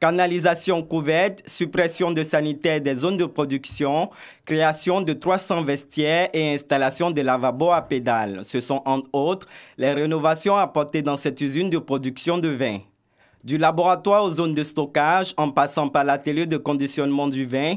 Canalisation couverte, suppression de sanitaires des zones de production, création de 300 vestiaires et installation de lavabos à pédales. Ce sont entre autres les rénovations apportées dans cette usine de production de vin. Du laboratoire aux zones de stockage, en passant par l'atelier de conditionnement du vin,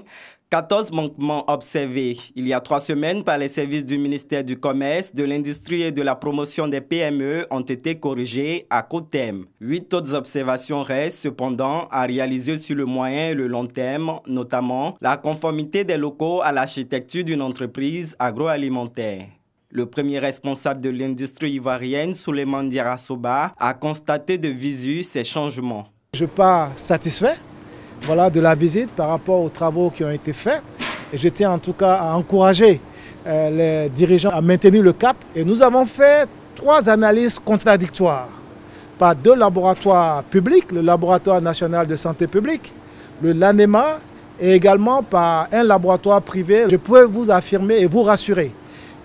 14 manquements observés il y a 3 semaines par les services du ministère du Commerce, de l'Industrie et de la Promotion des PME ont été corrigés à court terme. 8 autres observations restent cependant à réaliser sur le moyen et le long terme, notamment la conformité des locaux à l'architecture d'une entreprise agroalimentaire. Le premier responsable de l'industrie ivoirienne, Souleymane Diarra-Soba, a constaté de visu ces changements. Je ne suis pas satisfait de la visite par rapport aux travaux qui ont été faits. Et je tiens en tout cas à encourager les dirigeants à maintenir le cap. Et nous avons fait 3 analyses contradictoires par 2 laboratoires publics, le Laboratoire national de santé publique, le LANEMA, et également par un laboratoire privé. Je peux vous affirmer et vous rassurer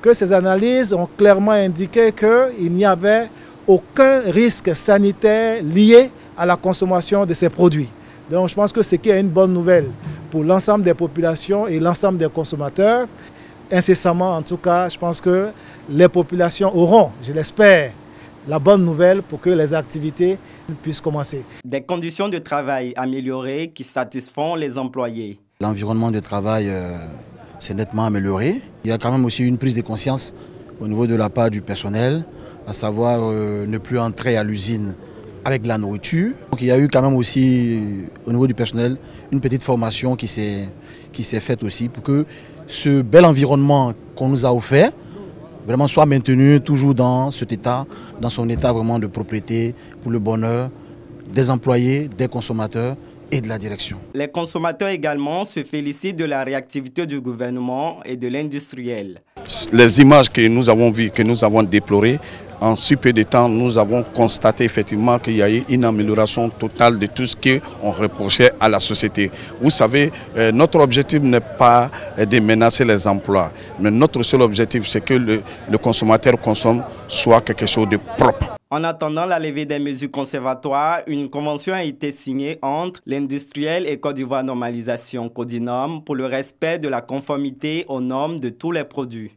que ces analyses ont clairement indiqué qu'il n'y avait aucun risque sanitaire lié à la consommation de ces produits. Donc je pense que c'est une bonne nouvelle pour l'ensemble des populations et l'ensemble des consommateurs. Incessamment, en tout cas, je pense que les populations auront, je l'espère, la bonne nouvelle pour que les activités puissent commencer. Des conditions de travail améliorées qui satisfont les employés. L'environnement de travail s'est nettement amélioré. Il y a quand même aussi une prise de conscience au niveau de la part du personnel, à savoir ne plus entrer à l'usine avec de la nourriture. Donc, il y a eu quand même aussi au niveau du personnel une petite formation qui s'est faite aussi pour que ce bel environnement qu'on nous a offert vraiment soit maintenu toujours dans cet état, dans son état vraiment de propriété pour le bonheur des employés, des consommateurs et de la direction. Les consommateurs également se félicitent de la réactivité du gouvernement et de l'industriel. Les images que nous avons vues, que nous avons déplorées, en si peu de temps, nous avons constaté effectivement qu'il y a eu une amélioration totale de tout ce qu'on reprochait à la société. Vous savez, notre objectif n'est pas de menacer les emplois, mais notre seul objectif, c'est que le consommateur consomme soit quelque chose de propre. En attendant la levée des mesures conservatoires, une convention a été signée entre l'industriel et Côte d'Ivoire Normalisation Codinom pour le respect de la conformité aux normes de tous les produits.